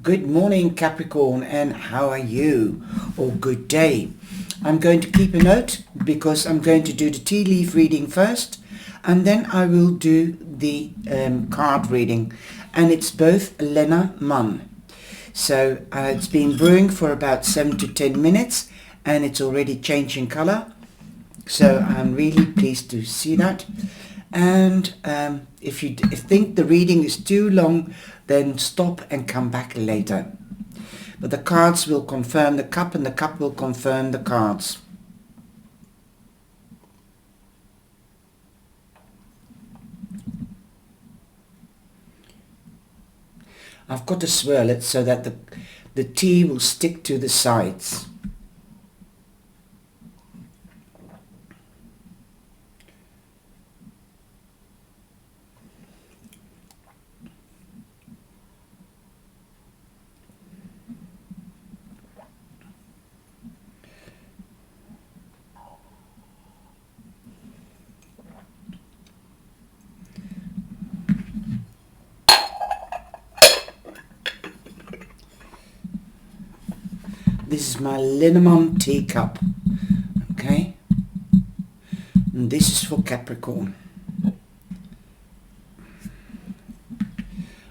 Good morning, Capricorn, and how are you? Or good day. I'm going to keep a note because I'm going to do the tea leaf reading first, and then I will do the card reading, and it's both Lenormand. So it's been brewing for about 7 to 10 minutes, and it's already changing color. So I'm really pleased to see that. And if you think the reading is too long, then stop and come back later. But the cards will confirm the cup and the cup will confirm the cards. I've got to swirl it so that the tea will stick to the sides. This is my Lenormand teacup, okay? And this is for Capricorn.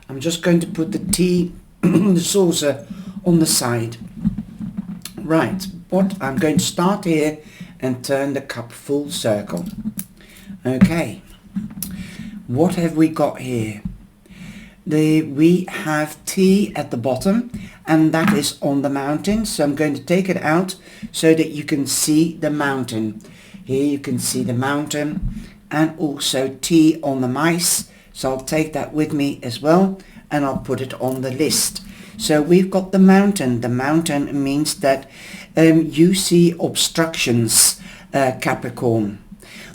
I'm just going to put the tea, the saucer on the side. Right, I'm going to start here and turn the cup full circle. Okay, what have we got here? We have tea at the bottom, and that is on the mountain. So I'm going to take it out so that you can see the mountain. Here you can see the mountain and also tea on the mice. So I'll take that with me as well, and I'll put it on the list. So we've got the mountain. The mountain means that you see obstructions, Capricorn.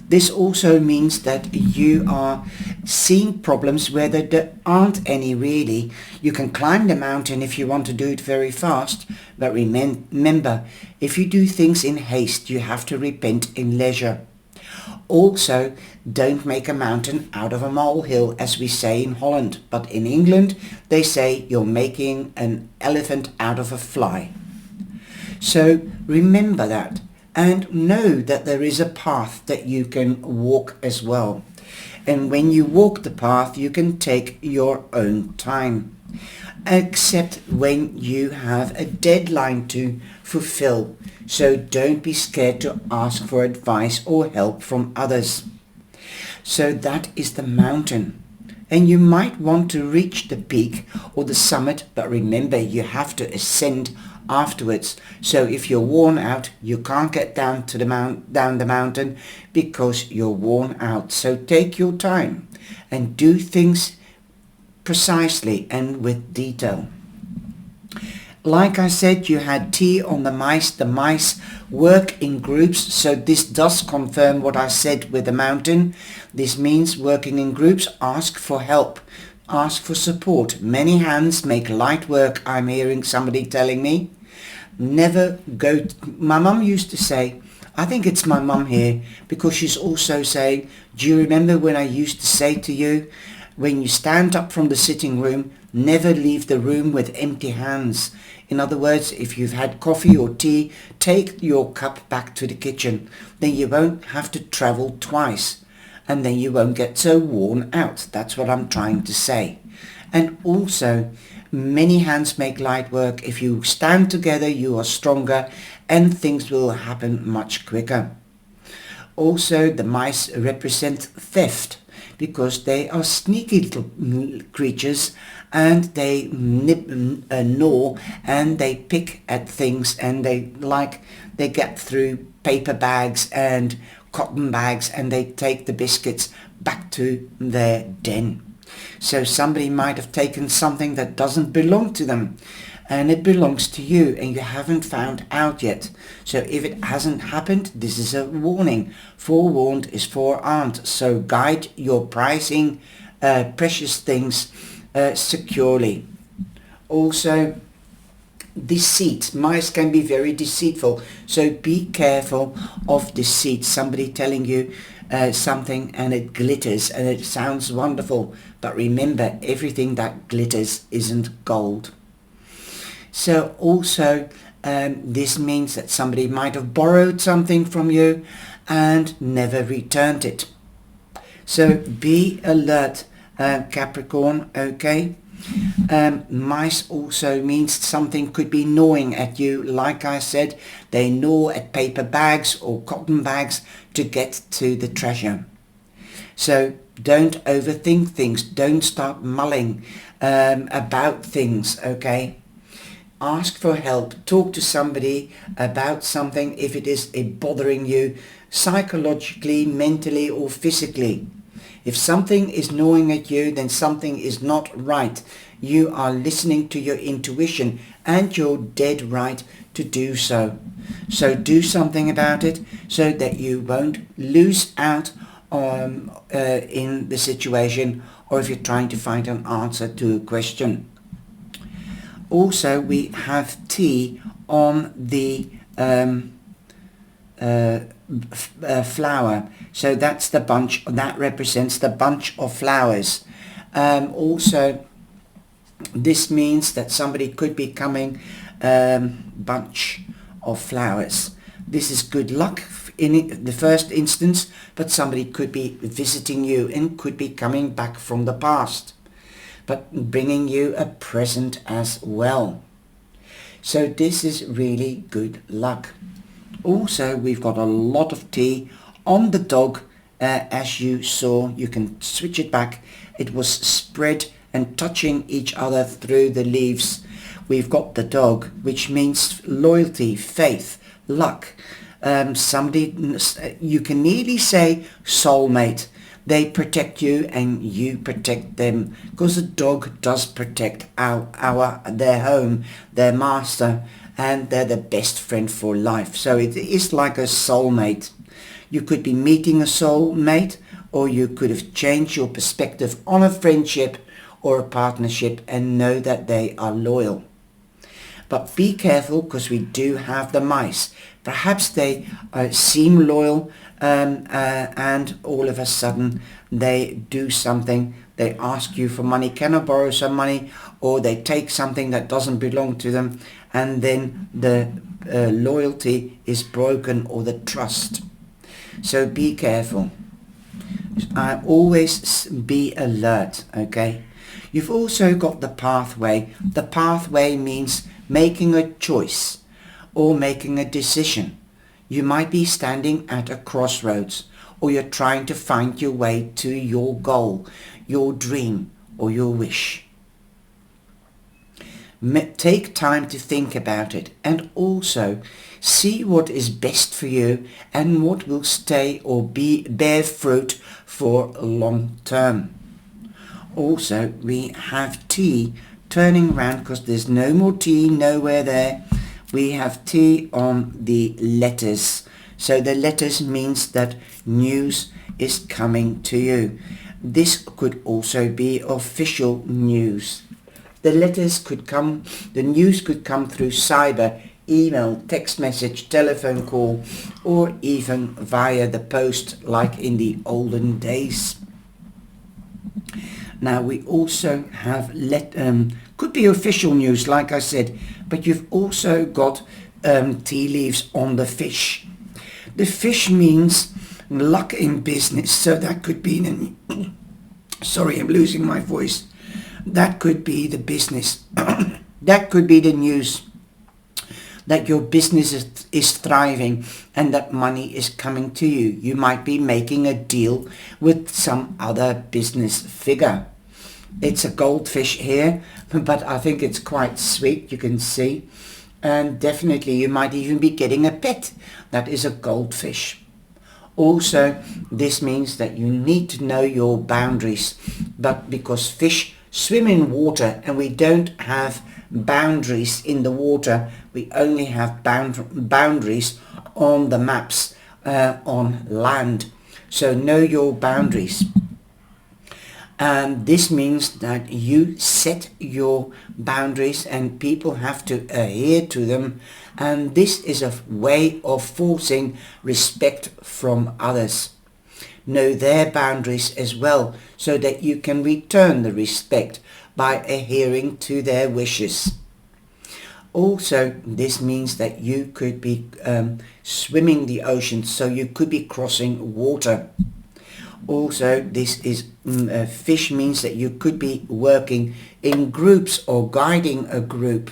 This also means that you are seeing problems where there aren't any really. You can climb the mountain if you want to do it very fast, but remember, if you do things in haste, you have to repent in leisure. Also, don't make a mountain out of a molehill, as we say in Holland, but in England they say you're making an elephant out of a fly. So remember that. And know that there is a path that you can walk as well. And when you walk the path, you can take your own time. Except when you have a deadline to fulfill. So don't be scared to ask for advice or help from others. So that is the mountain. And you might want to reach the peak or the summit, but remember you have to ascend afterwards. So if you're worn out, you can't get down to down the mountain because you're worn out. So take your time and do things precisely and with detail. Like I said, you had tea on the mice. The mice work in groups, so this does confirm what I said with the mountain. This means working in groups. Ask for help. Ask for support. Many hands make light work, I'm hearing somebody telling me. Never go... My mum used to say, I think it's my mum here, because she's also saying, do you remember when I used to say to you, when you stand up from the sitting room, never leave the room with empty hands. In other words, if you've had coffee or tea, take your cup back to the kitchen. Then you won't have to travel twice. And then you won't get so worn out. That's what I'm trying to say. And also, many hands make light work. If you stand together, you are stronger and things will happen much quicker. Also, the mice represent theft because they are sneaky little creatures and they gnaw and they pick at things and they get through paper bags and cotton bags and they take the biscuits back to their den. So somebody might have taken something that doesn't belong to them and it belongs to you and you haven't found out yet. So if it hasn't happened, this is a warning. Forewarned is forearmed. So guide your pricing precious things securely. Also, deceit. Mice can be very deceitful, so be careful of deceit. Somebody telling you something and it glitters and it sounds wonderful, but remember, everything that glitters isn't gold. So also this means that somebody might have borrowed something from you and never returned it. So be alert, Capricorn, okay? Mice also means something could be gnawing at you. Like I said, they gnaw at paper bags or cotton bags to get to the treasure. So don't overthink things. Don't start mulling about things, okay? Ask for help. Talk to somebody about something if it is bothering you psychologically, mentally or physically. If something is gnawing at you, then something is not right. You are listening to your intuition and you're dead right to do so. So do something about it so that you won't lose out in the situation, or if you're trying to find an answer to a question. Also, we have T on the flower. So that's the bunch, that represents the bunch of flowers. Also, this means that somebody could be coming bunch of flowers. This is good luck in the first instance, but somebody could be visiting you and could be coming back from the past, but bringing you a present as well. So this is really good luck. Also, we've got a lot of T on the dog. As you saw, you can switch it back. It was spread and touching each other through the leaves. We've got the dog, which means loyalty, faith, luck. Somebody, you can nearly say soulmate. They protect you and you protect them, because a dog does protect their home, their master, and they're the best friend for life. So it is like a soulmate. You could be meeting a soulmate, or you could have changed your perspective on a friendship or a partnership and know that they are loyal. But be careful, because we do have the mice. Perhaps they seem loyal and all of a sudden they do something. They ask you for money, can I borrow some money? Or they take something that doesn't belong to them, and then the loyalty is broken, or the trust. So be careful. Always be alert, okay? You've also got the pathway. The pathway means making a choice or making a decision. You might be standing at a crossroads, or you're trying to find your way to your goal, your dream, or your wish. Take time to think about it, and also see what is best for you and what will stay or bear fruit for long term. Also, we have T turning around, because there's no more T nowhere there. We have T on the letters. So the letters means that news is coming to you. This could also be official news. The letters could come, the news could come through cyber, email, text message, telephone call, or even via the post, like in the olden days. Now we also have could be official news, like I said, but you've also got tea leaves on the fish. The fish means luck in business, so that could be sorry, I'm losing my voice. That could be the business. That could be the news, that your business is thriving and that money is coming to you. You might be making a deal with some other business figure. It's a goldfish here, but I think it's quite sweet, you can see. And definitely you might even be getting a pet that is a goldfish. Also, this means that you need to know your boundaries, but because fish swim in water and we don't have boundaries in the water, we only have boundaries on the maps on land. So know your boundaries. And this means that you set your boundaries and people have to adhere to them, and this is a way of forcing respect from others. Know their boundaries as well, so that you can return the respect by adhering to their wishes. Also, this means that you could be swimming the ocean, so you could be crossing water. Also, this is fish means that you could be working in groups or guiding a group.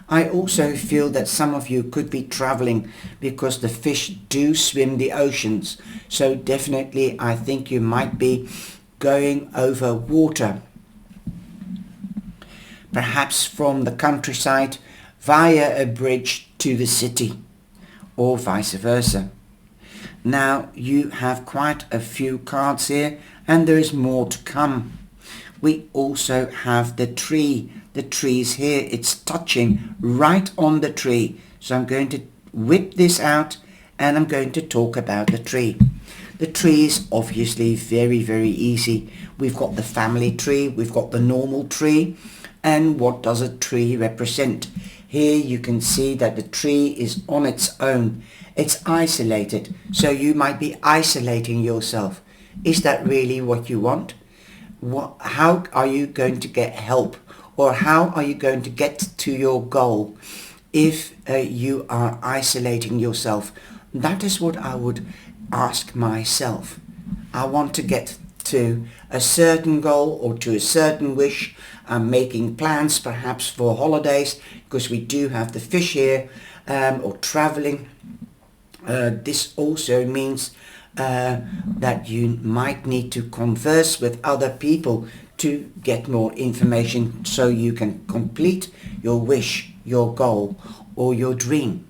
I also feel that some of you could be traveling because the fish do swim the oceans. So definitely I think you might be going over water. Perhaps from the countryside via a bridge to the city, or vice versa. Now you have quite a few cards here, and there is more to come. We also have the tree. The tree's here. It's touching right on the tree. So I'm going to whip this out and I'm going to talk about the tree. The tree is obviously very, very easy. We've got the family tree. We've got the normal tree. And what does a tree represent? Here you can see that the tree is on its own. It's isolated. So you might be isolating yourself. Is that really what you want? How are you going to get help? Or how are you going to get to your goal if you are isolating yourself? That is what I would ask myself. I want to get to a certain goal or to a certain wish. I'm making plans perhaps for holidays because we do have the fish here, or traveling. This also means that you might need to converse with other people to get more information so you can complete your wish, your goal, or your dream.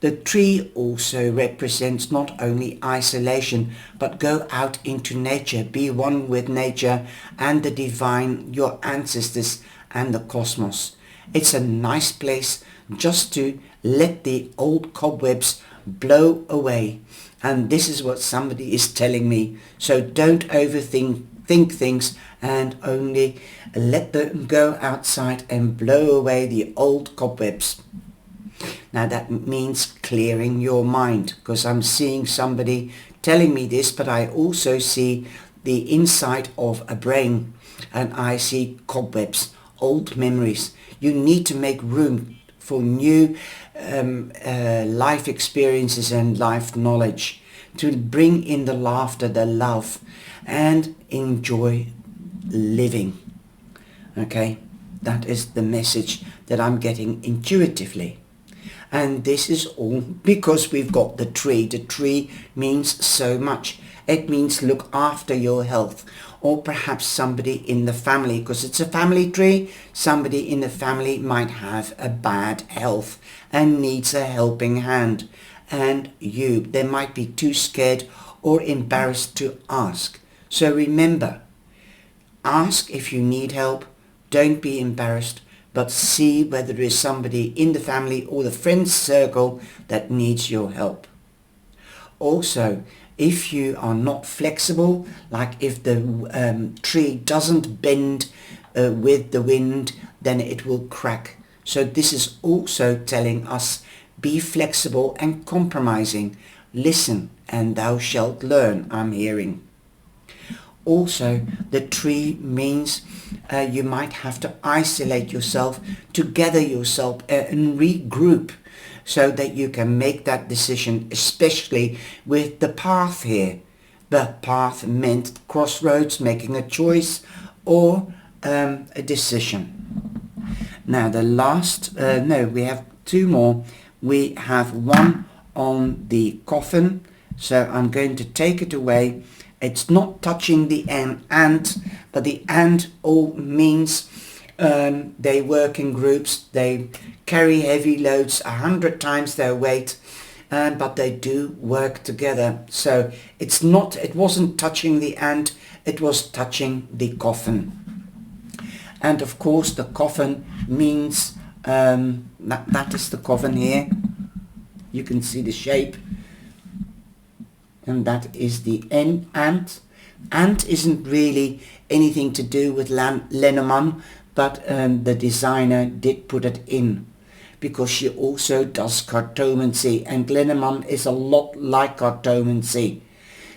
The tree also represents not only isolation, but go out into nature, be one with nature and the divine, your ancestors and the cosmos. It's a nice place just to let the old cobwebs blow away. And this is what somebody is telling me. So don't overthink things and only let them go outside and blow away the old cobwebs. Now that means clearing your mind, because I'm seeing somebody telling me this, but I also see the inside of a brain and I see cobwebs, old memories. You need to make room for new life experiences and life knowledge, to bring in the laughter, the love, and enjoy living. Okay, that is the message that I'm getting intuitively. And this is all because we've got the tree. The tree means so much. It means look after your health, or perhaps somebody in the family, because it's a family tree. Somebody in the family might have a bad health and needs a helping hand. And they might be too scared or embarrassed to ask. So remember, ask if you need help. Don't be embarrassed, but see whether there is somebody in the family or the friends circle that needs your help. Also, if you are not flexible, like if the tree doesn't bend with the wind, then it will crack. So this is also telling us, be flexible and compromising. Listen and thou shalt learn, I'm hearing. Also, the tree means you might have to isolate yourself, to gather yourself and regroup so that you can make that decision, especially with the path here. The path meant crossroads, making a choice or a decision. Now the last, we have two more. We have one on the coffin, so I'm going to take it away. It's not touching the ant, but the ant all means they work in groups, they carry heavy loads 100 times their weight, but they do work together. So it wasn't touching the ant, it was touching the coffin. And of course the coffin means, that is the coffin here. You can see the shape. And that is the ant. Ant isn't really anything to do with Lenormand, but the designer did put it in because she also does cartomancy, and Lenormand is a lot like cartomancy.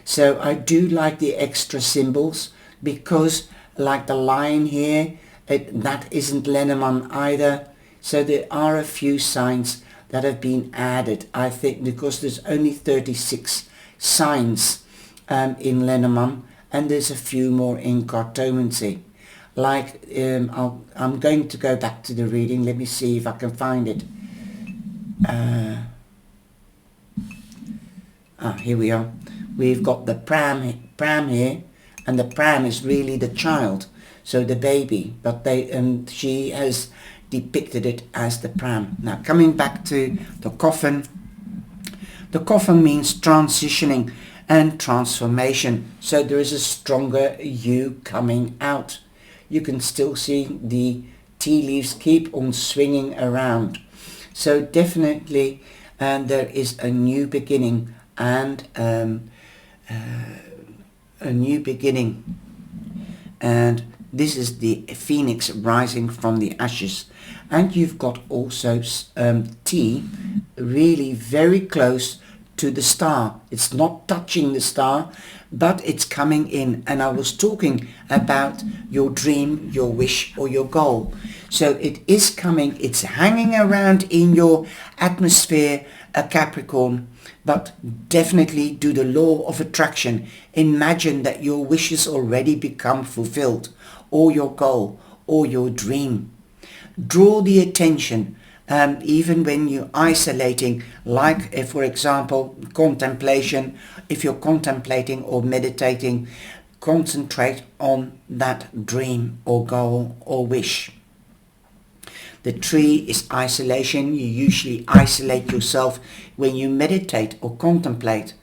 So I do like the extra symbols, because like the lion here, that isn't Lenormand either. So there are a few signs that have been added, I think, because there's only 36 signs in Lenormand, and there's a few more in cartomancy. Like, I'm going to go back to the reading. Let me see if I can find it. Here we are. We've got the pram here, and the pram is really the child, so the baby, but she has depicted it as the pram. Now, coming back to the coffin means transitioning and transformation, so there is a stronger you coming out. You can still see the tea leaves keep on swinging around, so definitely there is a new beginning, and a new beginning, and this is the phoenix rising from the ashes. And you've got also tea really very close to the star. It's not touching the star, but it's coming in. And I was talking about your dream, your wish, or your goal. So it is coming, it's hanging around in your atmosphere, a Capricorn. But definitely do the law of attraction. Imagine that your wishes already become fulfilled, or your goal, or your dream. Draw the attention, even when you're isolating, like if, for example, contemplation. If you're contemplating or meditating, concentrate on that dream or goal or wish. The tree is isolation. You usually isolate yourself when you meditate or contemplate,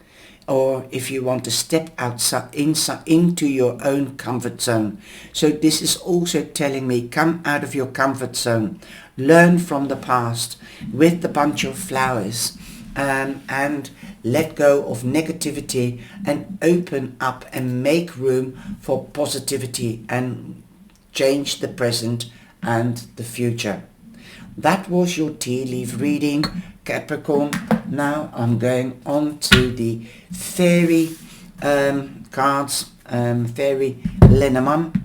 or if you want to step outside into your own comfort zone. So this is also telling me, come out of your comfort zone, learn from the past with the bunch of flowers, and let go of negativity and open up and make room for positivity and change the present and the future. That was your tea leaf reading, Capricorn. Now I'm going on to the fairy cards, fairy Lenormand,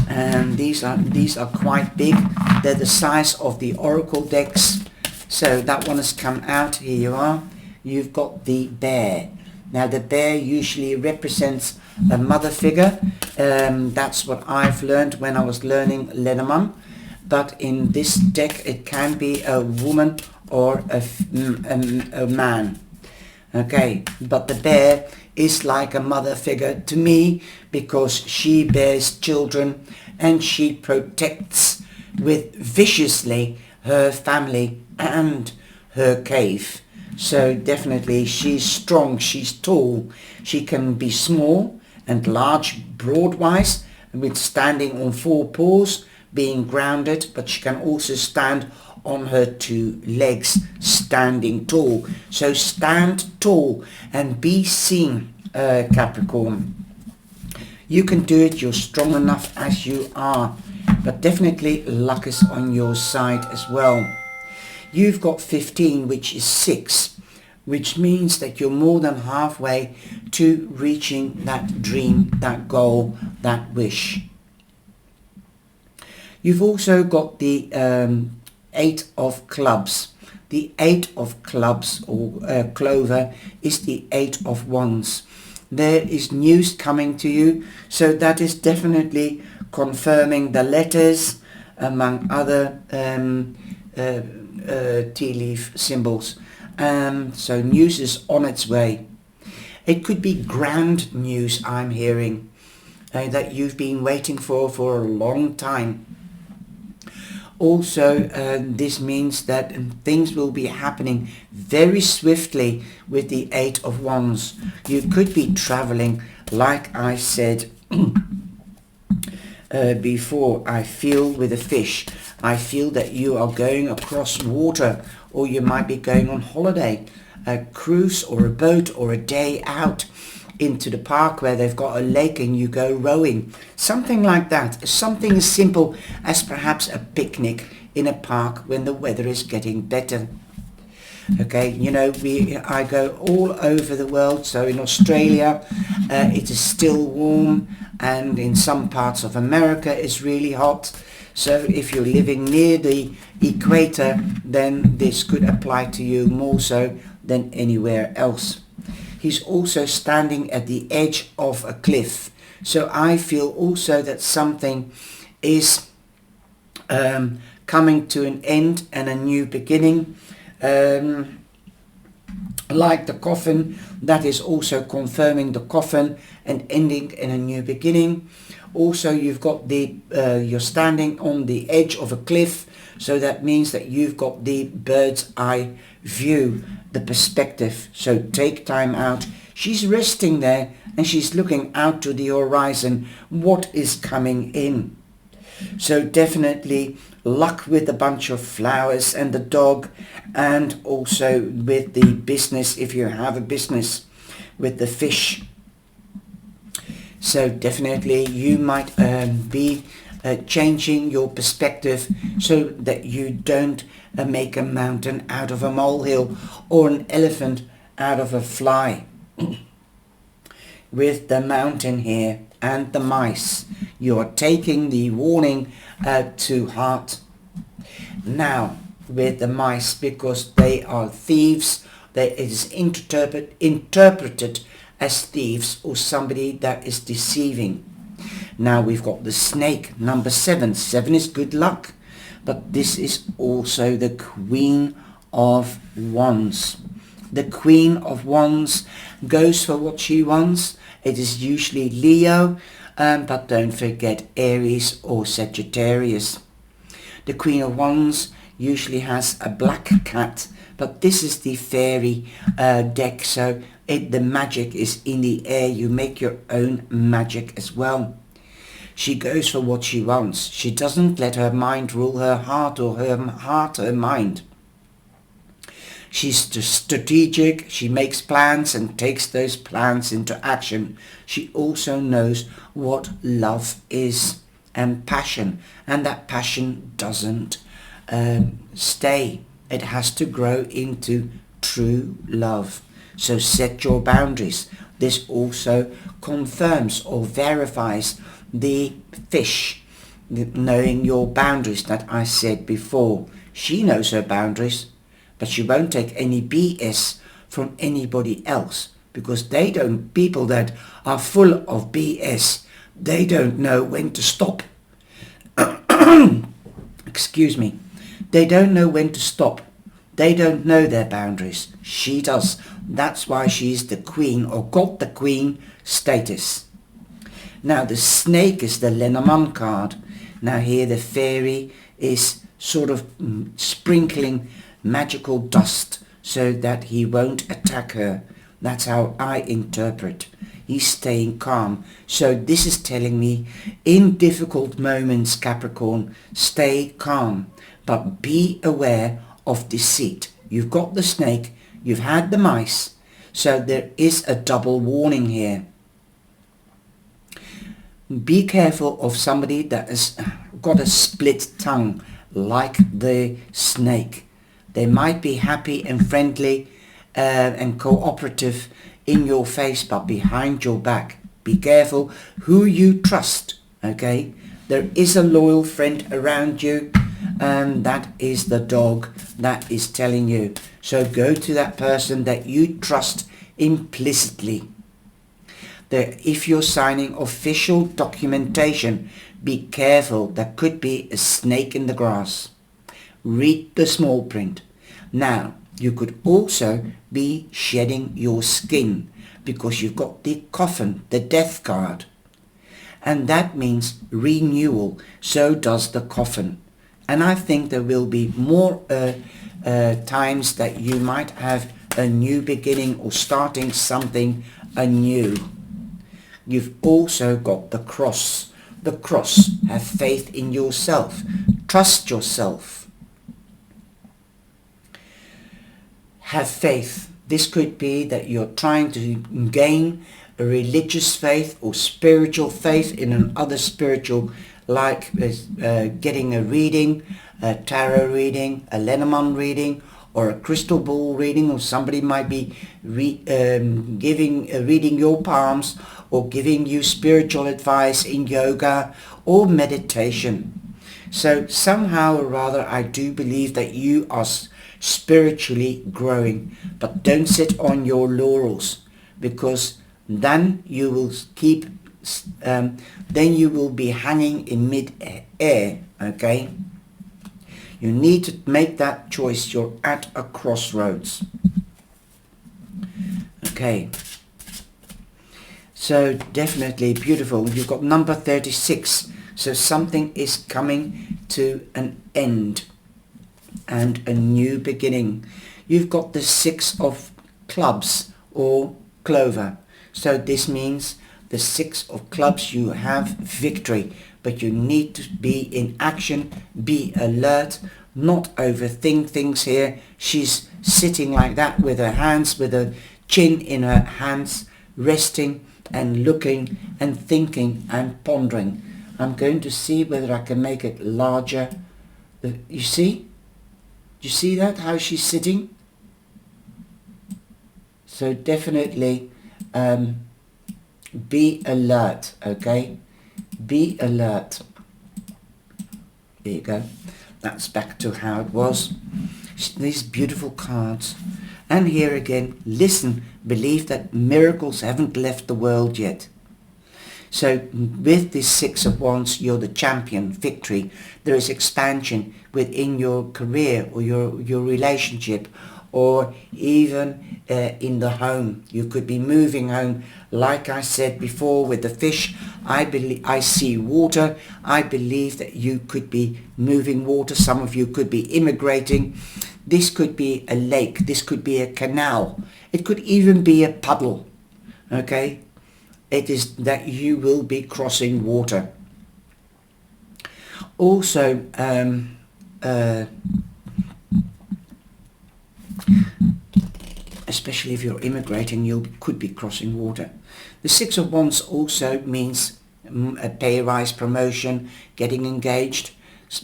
and these are quite big. They're the size of the oracle decks. So that one has come out. Here you are. You've got the bear. Now the bear usually represents a mother figure. That's what I've learned when I was learning Lenormand. But in this deck it can be a woman or a man. Okay, but the bear is like a mother figure to me, because she bears children and she protects with viciously her family and her cave. So definitely she's strong, she's tall, she can be small and large broadwise, with standing on 4 paws, being grounded, but she can also stand on her 2 legs, standing tall. So stand tall and be seen, Capricorn. You can do it, you're strong enough as you are, but definitely luck is on your side as well. You've got 15, which is 6, which means that you're more than halfway to reaching that dream, that goal, that wish. You've also got the 8 of clubs. The 8 of clubs, or clover, is the 8 of wands. There is news coming to you, so that is definitely confirming the letters, among other tea leaf symbols. So news is on its way. It could be grand news, I'm hearing, that you've been waiting for a long time. Also, this means that things will be happening very swiftly with the 8 of wands. You could be traveling, like I said before. I feel with a fish, I feel that you are going across water, or you might be going on holiday, a cruise or a boat, or a day out into the park where they've got a lake and you go rowing, something like that. Something as simple as perhaps a picnic in a park when the weather is getting better. Okay, you know, I go all over the world. So in Australia it is still warm, and in some parts of America it's really hot. So if you're living near the equator, then this could apply to you more so than anywhere else. He's also standing at the edge of a cliff. So I feel also that something is coming to an end and a new beginning. Like the coffin, that is also confirming the coffin and ending in a new beginning. Also, you've got the you're standing on the edge of a cliff, so that means that you've got the bird's eye view, the perspective. So take time out. She's resting there and she's looking out to the horizon. What is coming in? So definitely luck with a bunch of flowers and the dog, and also with the business, if you have a business, with the fish. So definitely you might be changing your perspective so that you don't make a mountain out of a molehill or an elephant out of a fly. With the mountain here and the mice, you are taking the warning to heart. Now with the mice, because they are thieves, it is interpreted as thieves or somebody that is deceiving. Now we've got the snake, number 7. 7 is good luck, but this is also the Queen of Wands. The Queen of Wands goes for what she wants. It is usually Leo, but don't forget Aries or Sagittarius. The Queen of Wands usually has a black cat, but this is the fairy deck, so the magic is in the air. You make your own magic as well. She goes for what she wants. She doesn't let her mind rule her heart, or her heart her mind. She's strategic. She makes plans and takes those plans into action. She also knows what love is and passion, and that passion doesn't stay. It has to grow into true love. So set your boundaries. This also confirms or verifies the fish, knowing your boundaries that I said before. She knows her boundaries, but she won't take any BS from anybody else, because people that are full of BS, they don't know when to stop. Excuse me. They don't know when to stop. They don't know their boundaries. She does. That's why she's the queen, or got the queen status. Now the snake is the Lenormand card. Now here the fairy is sort of sprinkling magical dust so that he won't attack her. That's how I interpret. He's staying calm. So this is telling me, in difficult moments, Capricorn, stay calm, but be aware of deceit. You've got the snake, you've had the mice, so there is a double warning here. Be careful of somebody that has got a split tongue like the snake. They might be happy and friendly and cooperative in your face, but behind your back. Be careful who you trust, okay? There is a loyal friend around you, and that is the dog that is telling you. So go to that person that you trust implicitly. If you're signing official documentation, be careful. There could be a snake in the grass. Read the small print. Now, you could also be shedding your skin, because you've got the coffin, the death card. And that means renewal. So does the coffin. And I think there will be more times that you might have a new beginning or starting something anew. You've also got the cross. The cross. Have faith in yourself. Trust yourself. Have faith. This could be that you're trying to gain a religious faith or spiritual faith in another spiritual, like getting a reading, a tarot reading, a Lenormand reading, or a crystal ball reading, or somebody might be reading your palms, or giving you spiritual advice in yoga or meditation. So somehow or rather, I do believe that you are spiritually growing, but don't sit on your laurels, because then you will then you will be hanging in mid-air, okay? You need to make that choice. You're at a crossroads. Okay. So definitely beautiful. You've got number 36. So something is coming to an end and a new beginning. You've got the 6 of clubs or clover. So this means the 6 of clubs, you have victory, but you need to be in action, be alert, not overthink things here. She's sitting like that with her hands, with her chin in her hands, resting and looking and thinking and pondering. I'm going to see whether I can make it larger. You see? Do you see that, how she's sitting? So definitely be alert, okay? Be alert. There you go. That's back to how it was. These beautiful cards. And here again, listen, believe that miracles haven't left the world yet. So with this 6 of Wands, you're the champion, victory. There is expansion within your career or your relationship, or even in the home. You could be moving home. Like I said before with the fish, I see water. I believe that you could be moving water. Some of you could be immigrating. This could be a lake. This could be a canal. It could even be a puddle. Okay? It is that you will be crossing water. Also, especially if you're immigrating, you could be crossing water. The 6 of Wands also means a pay rise, promotion, getting engaged,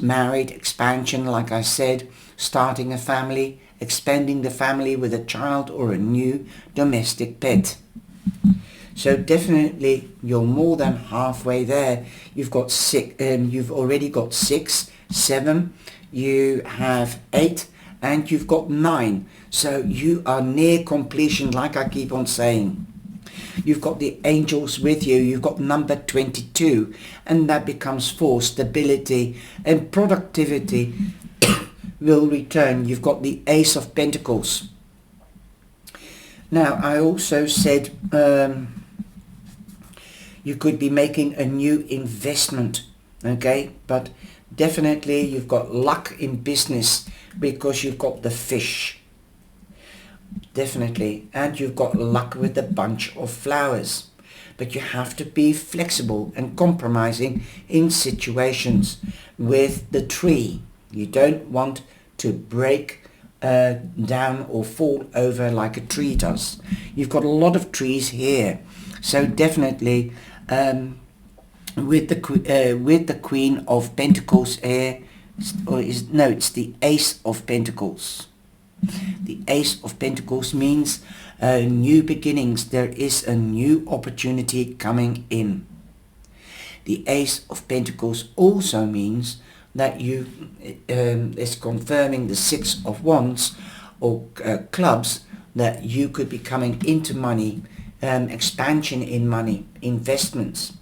married, expansion, like I said, starting a family, expanding the family with a child or a new domestic pet. So definitely you're more than halfway there. You've got 6, you've already got 6, 7, you have 8, and you've got 9. So you are near completion, like I keep on saying. You've got the angels with you. You've got number 22, and that becomes 4, stability and productivity will return. You've got the Ace of Pentacles. Now, I also said you could be making a new investment, okay? But definitely you've got luck in business because you've got the fish. Definitely. And you've got luck with the bunch of flowers. But you have to be flexible and compromising in situations. With the tree, you don't want to break down or fall over like a tree does. You've got a lot of trees here. So definitely with the Queen of Pentacles here, it's the Ace of Pentacles. The Ace of Pentacles means new beginnings. There is a new opportunity coming in. The Ace of Pentacles also means that you is confirming the 6 of Wands or clubs, that you could be coming into money, expansion in money, investments.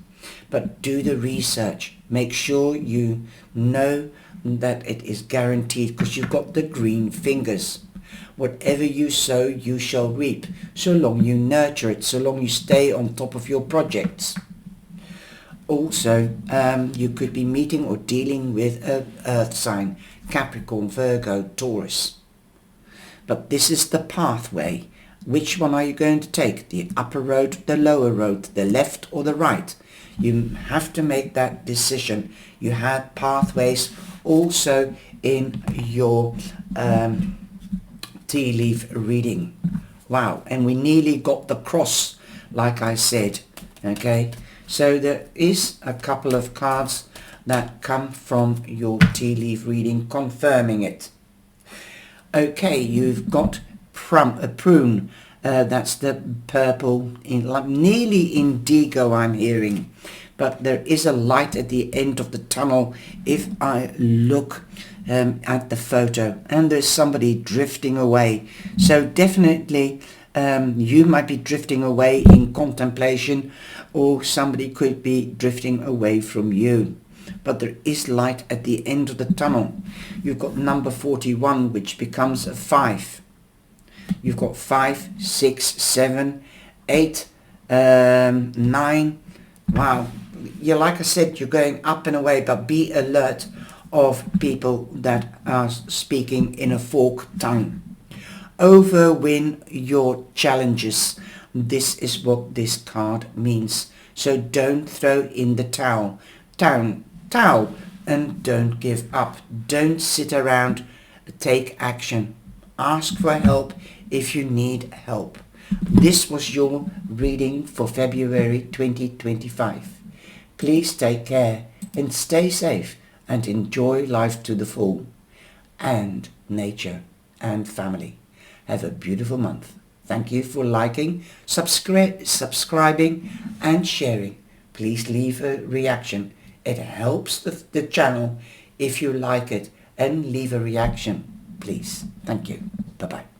But do the research. Make sure you know that it is guaranteed, because you've got the green fingers. Whatever you sow, you shall reap, so long you nurture it, so long you stay on top of your projects. Also, you could be meeting or dealing with an earth sign, Capricorn, Virgo, Taurus. But this is the pathway. Which one are you going to take? The upper road, the lower road, the left or the right? You have to make that decision. You have pathways also in your tea leaf reading. Wow, and we nearly got the cross, like I said. Okay, so there is a couple of cards that come from your tea leaf reading confirming it. Okay, you've got a prune. That's the purple, nearly indigo I'm hearing. but there is a light at the end of the tunnel if I look at the photo, and there's somebody drifting away. So definitely you might be drifting away in contemplation, or somebody could be drifting away from you. But there is light at the end of the tunnel. You've got number 41, which becomes a 5. You've got 5, 6, 7, 8, 9. Wow. Yeah, like I said, you're going up and away, but be alert of people that are speaking in a forked tongue. Overwin your challenges. This is what this card means. So don't throw in the towel, and don't give up. Don't sit around. Take action. Ask for help if you need help. This was your reading for February 2025. Please take care and stay safe and enjoy life to the full, and nature and family. Have a beautiful month. Thank you for liking, subscribing and sharing. Please leave a reaction. It helps the channel if you like it, and leave a reaction, please. Thank you. Bye-bye.